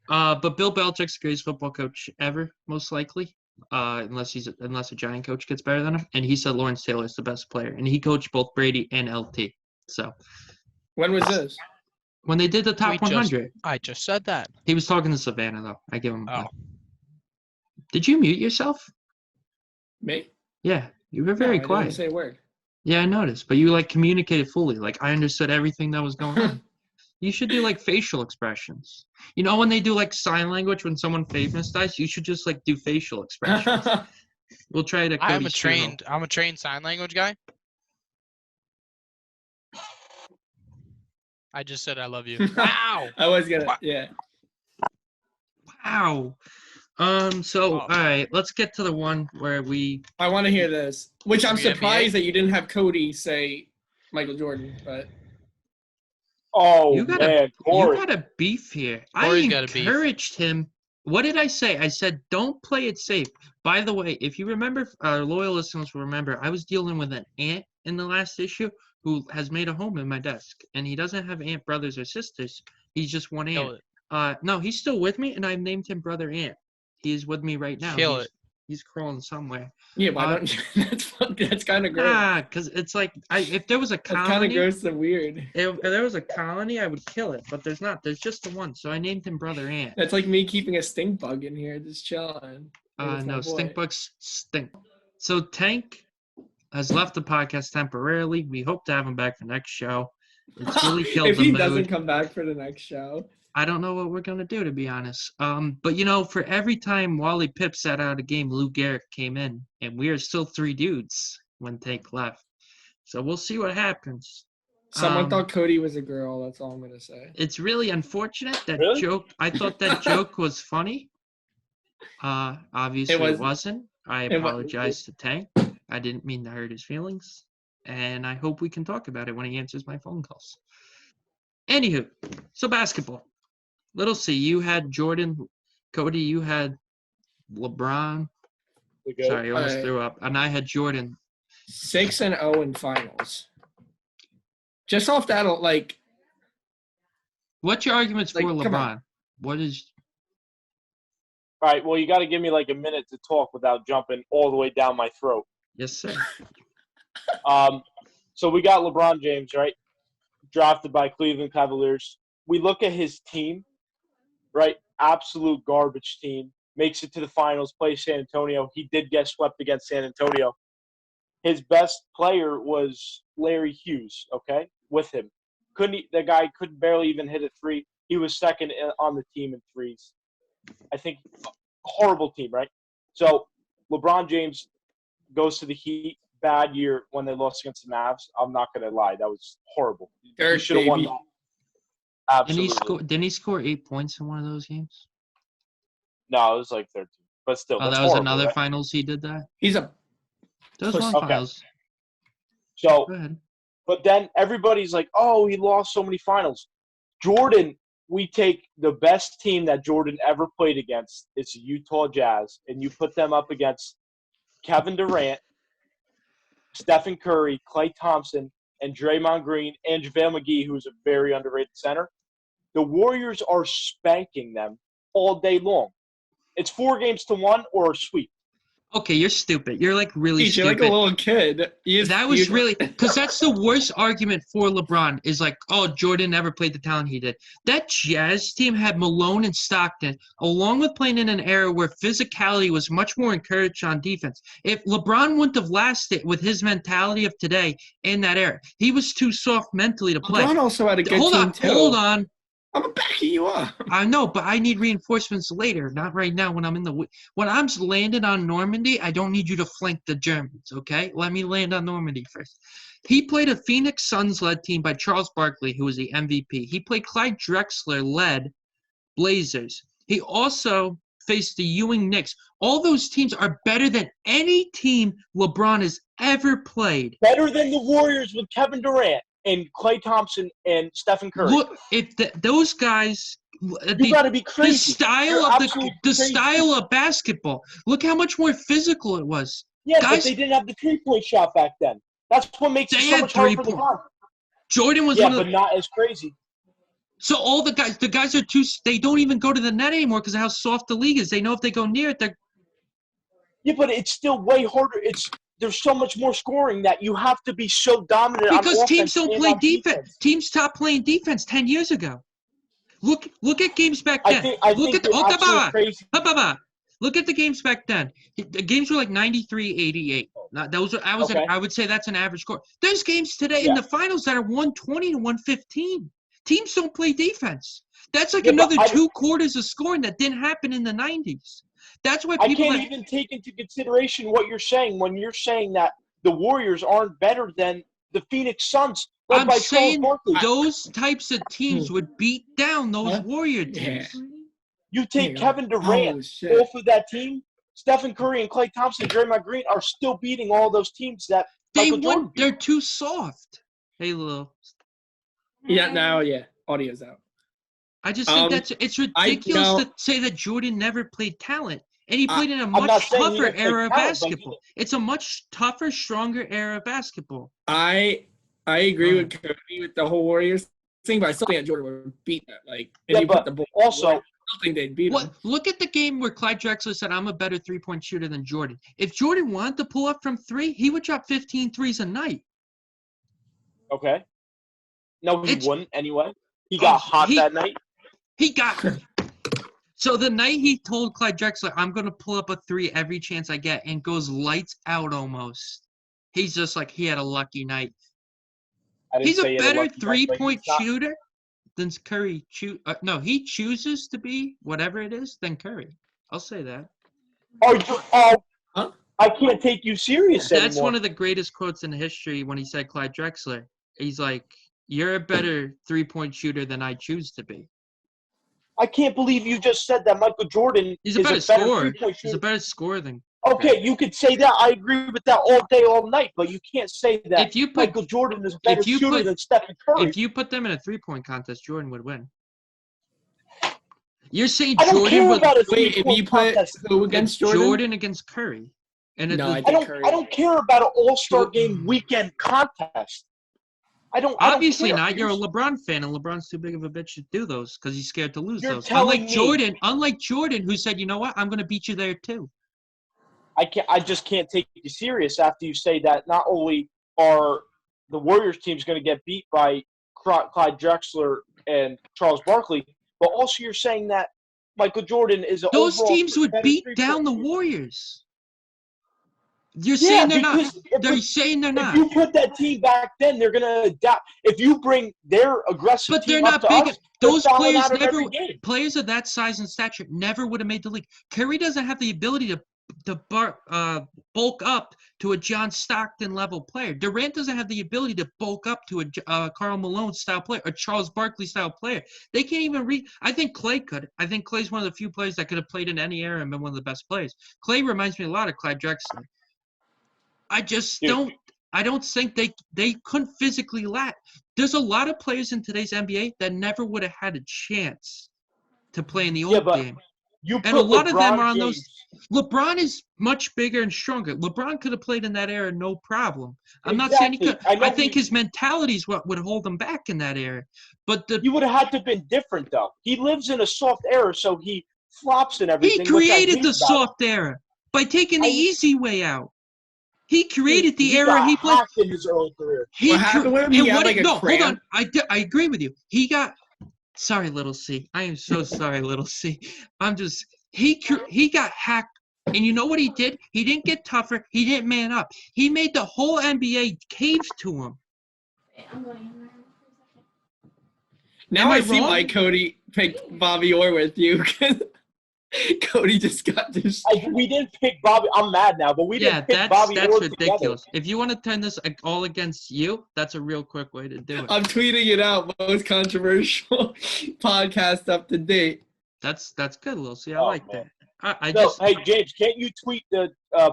But Bill Belichick's the greatest football coach ever, most likely. unless a Giant coach gets better than him. And he said Lawrence Taylor is the best player, and he coached both Brady and LT. So When was this? when they did the top 100, I just said that. he was talking to Savannah though. I give him. Oh, Did you mute yourself? Me? Yeah, you were No, very I quiet. didn't say a word. Yeah, I noticed, but you like communicated fully. Like I understood everything that was going on. You should do like facial expressions. You know when they do like sign language when someone famous dies, you should just like do facial expressions. We'll try it at I'm a Cody's funeral. trained sign language guy. I just said I love you. Wow. I was gonna, yeah. Wow. So all right, let's get to the one where we. I want to hear this. Which I'm The NBA? surprised that you didn't have Cody say Michael Jordan, but Oh You gotta- man, You Corey. got a beef here. Corey's I got a beef. encouraged him. What did I say? I said, don't play it safe. By the way, if you remember, our loyal listeners will remember, I was dealing with an aunt in the last issue who has made a home in my desk. And he doesn't have aunt brothers or sisters. He's just one Kill aunt. it. No, he's still with me, and I've named him Brother Ant. He is with me right now. Kill it. He's crawling somewhere. yeah, why don't you? That's kind of gross. Because it's like, if there was a That's kind of colony, gross and weird. if there was a colony, I would kill it. But there's not. There's just the one. So I named him Brother Ant. That's like me keeping a stink bug in here, just chilling. That's my No, boy. stink bugs stink. So Tank has left the podcast temporarily. We hope to have him back for next show. It's really killed if the he mood. doesn't come back for the next show. I don't know what we're gonna do, to be honest. But you know, for every time Wally Pipp sat out a game, Lou Gehrig came in, and we are still 3 dudes when Tank left. So we'll see what happens. Someone thought Cody was a girl. That's all I'm gonna say. It's really unfortunate that Really? joke. I thought that joke was funny. Obviously it was- wasn't. I it wa- apologize to Tank. I didn't mean to hurt his feelings, and I hope we can talk about it when he answers my phone calls. Anywho, so basketball. Little C, you had Jordan. Cody, you had LeBron. We good? Sorry, I almost Alright. threw up. And I had Jordan. 6-0 in finals. Just off that, like, What's your arguments Like, for come LeBron? on. What is? All right, well, you got to give me like a minute to talk without jumping all the way down my throat. Yes, sir. So we got LeBron James, right? Drafted by Cleveland Cavaliers. We look at his team, right? Absolute garbage team. Makes it to the finals, plays San Antonio. He did get swept against San Antonio. His best player was Larry Hughes, okay, with him. The guy could barely even hit a three. He was second on the team in threes. I think horrible team, right? So LeBron James goes to the Heat. Bad year when they lost against the Mavs. I'm not going to lie. That was horrible. He Dirk, should have won baby. that. Didn't Absolutely. he score 8 points in one of those games? No, it was like 13. But still, Oh, that's that was horrible, another right? finals he did that? he's a There was Pussy. one Okay. finals. So, Go ahead. but then everybody's like, oh, he lost so many finals. Jordan, we take the best team that Jordan ever played against. It's the Utah Jazz. And you put them up against Kevin Durant, Stephen Curry, Klay Thompson, and Draymond Green, and JaVale McGee, who's a very underrated center. The Warriors are spanking them all day long. It's 4-1 or a sweep. Okay, you're stupid. You're like really You're stupid. like a little kid. That was really because that's the worst argument for LeBron is like, oh, Jordan never played the talent he did. That Jazz team had Malone and Stockton, along with playing in an era where physicality was much more encouraged on defense. If LeBron wouldn't have lasted with his mentality of today in that era, he was too soft mentally to play. LeBron also had a good Hold team on, too. hold on. I'm backing you up. I know, but I need reinforcements later, not right now when I'm in the – when I'm landed on Normandy, I don't need you to flank the Germans, okay? Let me land on Normandy first. He played a Phoenix Suns-led team by Charles Barkley, who was the MVP. He played Clyde Drexler-led Blazers. He also faced the Ewing Knicks. All those teams are better than any team LeBron has ever played. Better than the Warriors with Kevin Durant and Klay Thompson and Stephen Curry. Look, if those guys – You got to be crazy. The style of basketball. Look how much more physical it was. Yeah, guys- but they didn't have the three-point shot back then. That's what makes it They so had much harder for three-point. LeBron. Jordan was Yeah, one of but the. not as crazy. So all the guys are too. They don't even go to the net anymore because of how soft the league is. They know if they go near it, they're. Yeah, but it's still way harder. There's so much more scoring that you have to be so dominant on Because offense teams don't and play on defense. Teams stopped playing defense 10 years ago. Look at games back I then. think Look you're absolutely crazy. Look at the games back then. The games were like 93, 88. Okay. I would say that's an average score. There's games today in Yeah. the finals that are 120 to 115. Teams don't play defense. That's like Yeah, but another 2 quarters of scoring that didn't happen in the 90s. That's why I people can't even take into consideration what you're saying when you're saying that the Warriors aren't better than the Phoenix Suns led I'm by Charles saying Barkley. those types of teams would beat down those Huh? Warrior Yeah. teams. You take Hang on. Kevin Durant Oh, shit. off of that team, Stephen Curry and Klay Thompson, Draymond Green are still beating all those teams that Michael Jordan beat. They're too soft. Hey, Lil. Yeah. Audio's out. I just think it's ridiculous to say that Jordan never played talent. And he played in a not much saying he tougher didn't play era of talent, but basketball. It's a much tougher, stronger era of basketball. I agree with Cody with the whole Warriors thing, but I still think Jordan would beat that. Like, if Yeah, you but put the ball, also- I still think they'd beat him. Look at the game where Clyde Drexler said, I'm a better three-point shooter than Jordan. If Jordan wanted to pull up from 3, he would drop 15 threes a night. Okay. No, he It's- wouldn't anyway. He got hot that night. He got So the night he told Clyde Drexler, I'm going to pull up a 3 every chance I get, and goes lights out almost. He's just like, he had a lucky night. I didn't He's say a he had better lucky night, but he's three-point not- shooter than Curry. No, he chooses to be whatever it is than Curry. I'll say that. Huh? I can't take you serious That's anymore. one of the greatest quotes in history when he said Clyde Drexler. He's like, you're a better three-point shooter than I choose to be. I can't believe you just said that Michael Jordan He's is a better better scorer. three-point He's shooter. a better scorer than Okay, you could say that. I agree with that all day, all night, but you can't say that If you put- Michael Jordan is a better if you shooter put- than Stephen Curry. If you put them in a three-point contest, Jordan would win. You're saying I don't Jordan care would about a Wait, if three-point you put contest. who against Jordan? Jordan against Curry. And No, I I think Curry. don't care about an All-Star Game weekend contest. I don't obviously care. not. You're a LeBron fan, and LeBron's too big of a bitch to do those because he's scared to lose You're those. telling Unlike Jordan, who said, you know what, I'm going to beat you there too. I just can't take you serious after you say that not only are the Warriors teams going to get beat by Clyde Drexler and Charles Barkley, but also you're saying that Michael Jordan is Those overall teams would better beat three-point down the shooter. Warriors. You're saying they're not. They're saying they're If not. you put that team back then, they're going to adapt. If you bring their aggressive But they're team up not to big. us, they're Those fouling players out of never. every game. Players of that size and stature never would have made the league. Curry doesn't have the ability to bulk up to a John Stockton level player. Durant doesn't have the ability to bulk up to a Karl Malone style player, a Charles Barkley style player. They can't even read. I think Klay could. I think Klay's one of the few players that could have played in any era and been one of the best players. Klay reminds me a lot of Clyde Drexler. I just don't. I don't think they couldn't physically lat. There's a lot of players in today's NBA that never would have had a chance to play in the old game. You And a lot of them are on James, those. LeBron is much bigger and stronger. LeBron could have played in that era, no problem. I'm not saying he could. I think his mentality is what would hold him back in that era. But he would have had to have been different, though. He lives in a soft era, so he flops and he everything. created the soft era by taking the easy way out. He created the era he played. In his early career. What happened with him? He had like a hold cramp? on. I agree with you. He got. Sorry, little C. I am so sorry, little C. I'm just. He got hacked. And you know what he did? He didn't get tougher. He didn't man up. He made the whole NBA cave to him. Now Am I I see wrong? why Cody picked Bobby Orr with you. Cody just got this. We didn't pick Bobby. I'm mad now, but we didn't pick Bobby that's Orr ridiculous. together. If you want to turn this all against you, that's a real quick way to do it. I'm tweeting it out. Most controversial podcast up to date. That's good, Lil C. I Oh, like man. that. I No, just. hey James, can't you tweet the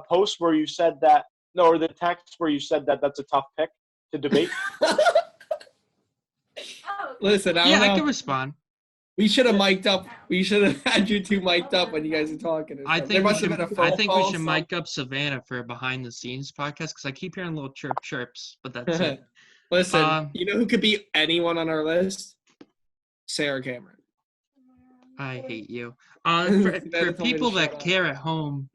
post where you said that? No, or the text where you said that that's a tough pick to debate. Listen, I Yeah, don't I know. can respond. We should have mic'd up. We should have had you two mic'd up when you guys were talking. I There think we must have should. been a phone I think call, we should mic up Savannah for a behind the scenes podcast because I keep hearing little chirps, but that's it. Listen, you know who could be anyone on our list? Sarah Cameron. I hate you. Savannah For told me to people shut that up. care at home,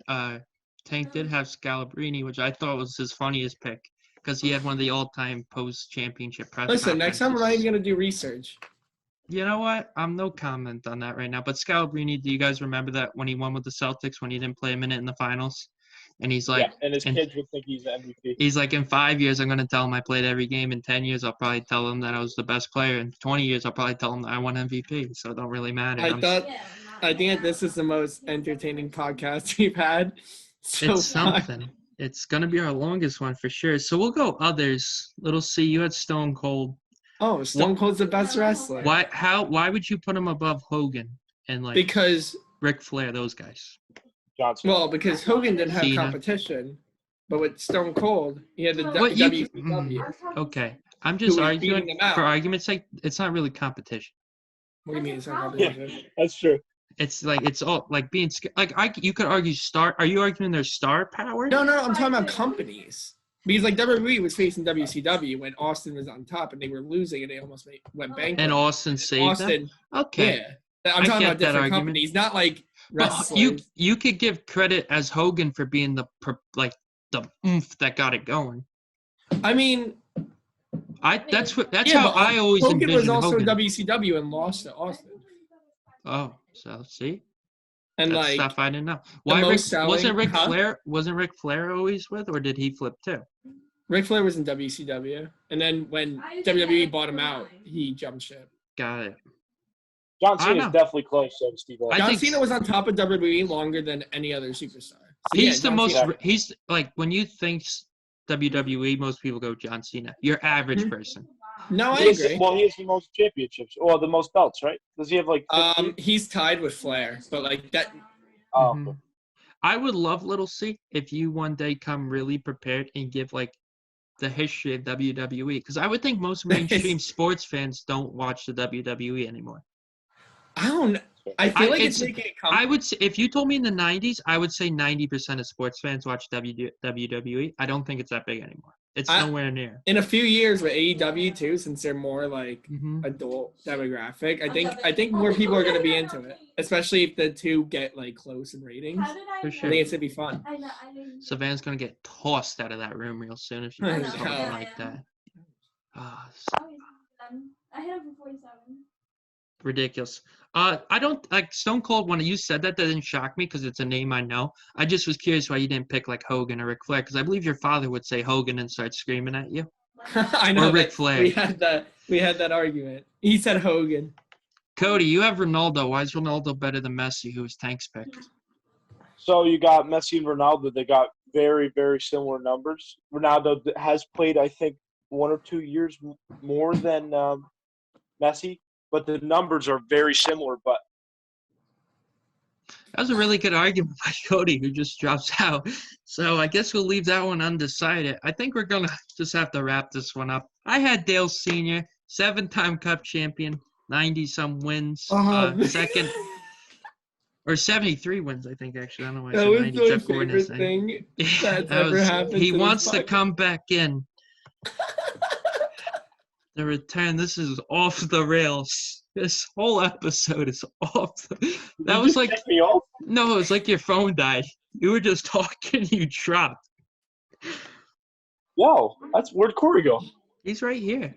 Tank did have Scalabrini, which I thought was his funniest pick because he had one of the all-time post-championship press Listen, next time we're not even conferences. gonna do research. You know what? I'm no comment on that right now. But Scalabrini, do you guys remember that when he won with the Celtics when he didn't play a minute in the finals? And he's like, yeah, and his and kids would think he's the MVP. he's like, in 5 years, I'm going to tell him I played every game. In 10 years, I'll probably tell him that I was the best player. In 20 years, I'll probably tell him that I won MVP. So it don't really matter. I think that this is the most entertaining podcast we've had so It's far. something. It's going to be our longest one for sure. So we'll go others. Little C, you had Stone Cold. Oh, Stone Cold's the best wrestler. Why would you put him above Hogan and like Because Ric Flair, those guys? John Cena. well, because Hogan didn't have Cena. competition, but with Stone Cold, he had the What you can- WCW. Okay. I'm just was arguing beating them out. for argument's sake, it's not really competition. What do you mean it's not Yeah, competition? that's true. It's like it's all like being you could argue star. Are you arguing their star power? No, I'm talking about companies. Because like WWE was facing WCW when Austin was on top and they were losing and they almost went bankrupt. And Austin saved them. Austin, Okay. yeah. I'm I talking get about that different argument. companies, not like But wrestlers. you could give credit as Hogan for being the oomph that got it going. I mean, That's yeah, how but I always Hogan was envisioned also Hogan. WCW and lost to Austin. Oh, so see, And that's like stuff I didn't know. Why most selling- wasn't Ric huh? Flair? Wasn't Ric Flair always with, or did he flip too? Ric Flair was in WCW, and then when WWE bought him out, he jumped ship. Got it. John I Cena is know. definitely close to Steve Austin. John think Cena was on top of WWE longer than any other superstar. So, He's the John most. Cena- He's like when you think WWE, most people go John Cena. Your average Mhm. person. No, I He has, agree. well, he has the most championships, or the most belts, right? Does he have like 50? He's tied with Flair, but like that. Oh, Mhm. I would love Little C if you one day come really prepared and give like the history of WWE, because I would think most mainstream sports fans don't watch the WWE anymore. I don't. I feel like it's making it come. I would say if you told me in the '90s, I would say 90% of sports fans watch WWE. I don't think it's that big anymore. It's nowhere near. In a few years with AEW too, since they're more like Mhm. adult demographic, I think more people are going to be into it, especially if the two get like close in ratings. For I sure. think it's gonna be fun. Savannah's gonna get tossed out of that room real soon if you I do know. something like that. Ah, I hit him for 47. ridiculous. I don't like Stone Cold. When you said that didn't shock me because it's a name I know. I just was curious why you didn't pick like Hogan or Ric Flair, because I believe your father would say Hogan and start screaming at you. I know. Or Ric that Flair. We had that argument. He said Hogan. Cody, you have Ronaldo. Why is Ronaldo better than Messi, who was Tank's pick? So you got Messi and Ronaldo. They got very, very similar numbers. Ronaldo has played, I think, 1 or 2 years more than Messi, but the numbers are very similar. But That was a really good argument by Cody, who just drops out. So I guess we'll leave that one undecided. I think we're going to just have to wrap this one up. I had Dale Sr., 7-time Cup champion, 90-some wins, second, or 73 wins, I think, actually. I don't know why I That said was 90. my Jeff Gordon has favorite thing Yeah, that's that ever was- happened. He to wants this to podcast. come back in. The return. This is off the rails. This whole episode is off. That was like check me off. no, it was like your phone died. You were just talking. You dropped. Yo, where'd Corey go? He's right here.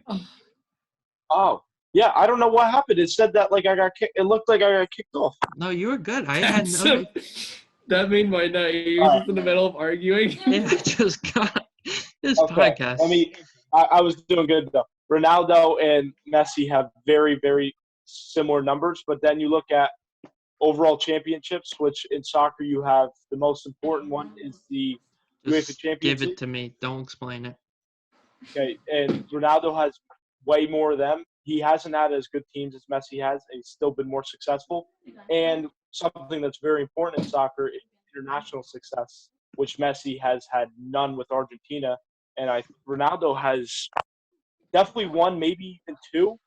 Oh, yeah. I don't know what happened. It said that like I got kicked. It looked like I got kicked off. No, you were good. I had That's no. that made my night. He was just in the middle of arguing. Yeah, I just got this Okay. podcast. I mean, I was doing good though. Ronaldo and Messi have very, very similar numbers, but then you look at overall championships, which in soccer you have the most important one is the UEFA just Champions give League. it to me. Don't explain it. Okay, and Ronaldo has way more of them. He hasn't had as good teams as Messi has. He's still been more successful. And something that's very important in soccer is international success, which Messi has had none with Argentina. And Ronaldo has definitely won, maybe even 2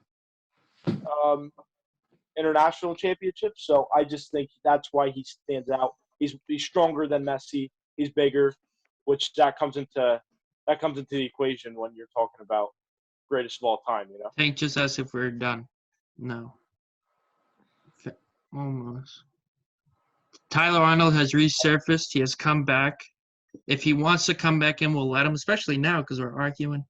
international championships. So I just think that's why he stands out. He's stronger than Messi. He's bigger, which that comes into the equation when you're talking about greatest of all time. You know. Tank just asked if we're done. No. Almost. Tyler Arnold has resurfaced. He has come back. If he wants to come back in, we'll let him, especially now because we're arguing.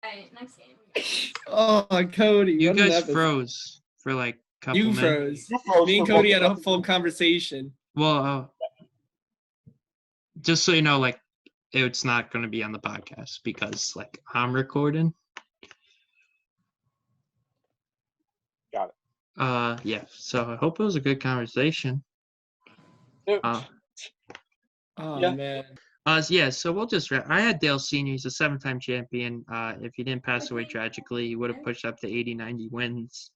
Alright, next game. Oh, Cody. You what an guys episode. froze for like a couple You minutes. froze. You froze Me and for Cody both had a of full them. conversation. Well, just so you know, like, it's not going to be on the podcast because, like, I'm recording. Got it. Yeah. So I hope it was a good conversation. Dude, Oh, Yeah. man. Yeah. So we'll just. I had Dale Senior. He's a 7-time champion. If he didn't pass away tragically, he would have pushed up to 80, 90 wins.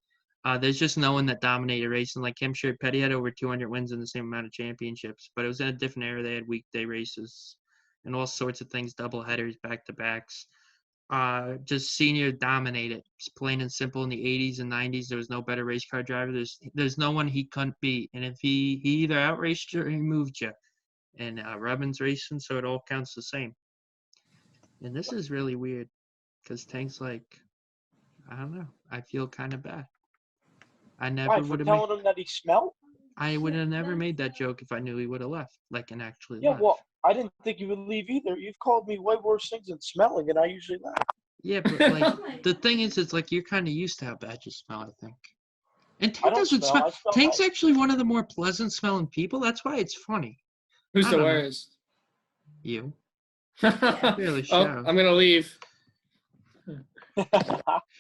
There's just no one that dominated racing like him. Sure, Petty had over 200 wins in the same amount of championships, but it was in a different era. They had weekday races and all sorts of things, double headers, back-to-backs. Just Senior dominated. It's plain and simple. In the 80s and 90s, there was no better race car driver. There's no one he couldn't beat. And if he either outraced you or he moved you. And Robin's racing, so it all counts the same. And this is really weird because Tank's like, I don't know. I feel kind of bad. I never Why, for would have made. telling him that he smelled? I would have never made that joke if I knew he would have left, like, and actually Yeah, left. well, I didn't think you would leave either. You've called me way worse things than smelling, and I usually laugh. Yeah, but like the thing is, it's like you're kind of used to how bad you smell. I think. And I Tank don't doesn't smell. smell. I smell Tank's nice. actually one of the more pleasant smelling people. That's why it's funny. Who's I the don't know. worst? You. Oh, Really show. I'm going to leave.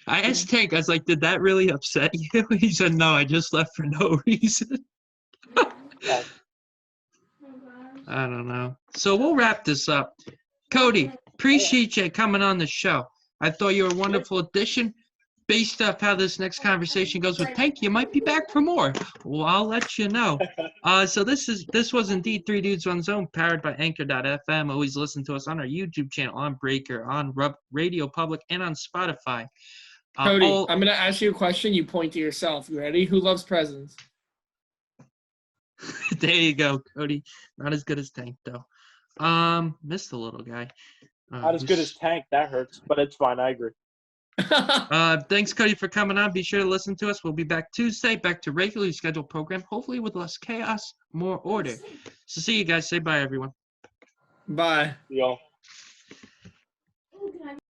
I asked Tank. I was like, "Did that really upset you?" He said, "No, I just left for no reason." Oh gosh. I don't know. So we'll wrap this up. Cody, appreciate you coming on the show. I thought you were a wonderful addition. Based off how this next conversation goes with Tank, you might be back for more. Well, I'll let you know. So this was indeed Three Dudes One Zone, powered by Anchor.fm. Always listen to us on our YouTube channel, on Breaker, on Radio Public, and on Spotify. Cody, I'm going to ask you a question. You point to yourself. You ready? Who loves presents? There you go, Cody. Not as good as Tank though. Missed the little guy. Not as good as Tank. That hurts, but it's fine. I agree. Thanks, Cody, for coming on. Be sure to listen to us. We'll be back Tuesday, back to regularly scheduled program, hopefully with less chaos, more order. So see you guys. Say bye, everyone. Bye. Y'all.